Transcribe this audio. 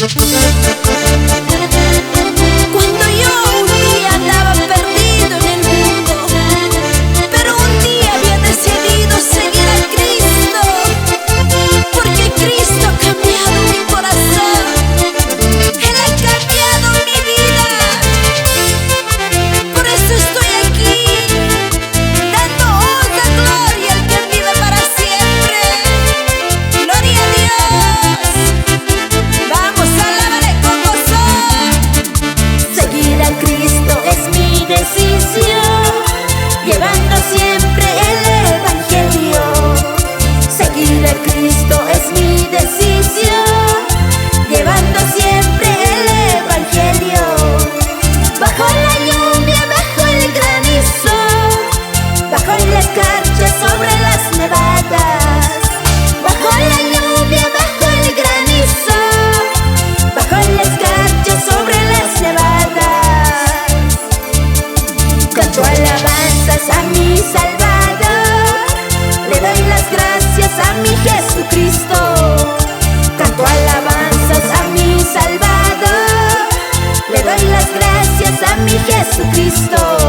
Cuando yo un día andaba perdido en el mundo, pero un día había decidido seguir a Cristo, porque Cristo ha cambiado mi corazón, Él ha cambiado mi vida. Por eso estoy aquí, dando honra, gloria al que vive para siempre. Gloria a Dios. Vamos, alábale con gozo. Seguir a Cristo es mi decisión, llevando siempre el Evangelio. Seguir a Cristo es mi decisión, llevando siempre el Evangelio. Bajo la lluvia, bajo el granizo, bajo la escarcha, sobre las nevadas. Bajo la lluvia, bajo el granizo, bajo la escarcha, sobre las nevadas. Canto alabanzas a mi Salvador, le doy las gracias a mi Jesucristo. Canto alabanzas a mi Salvador, le doy las gracias a mi Jesucristo.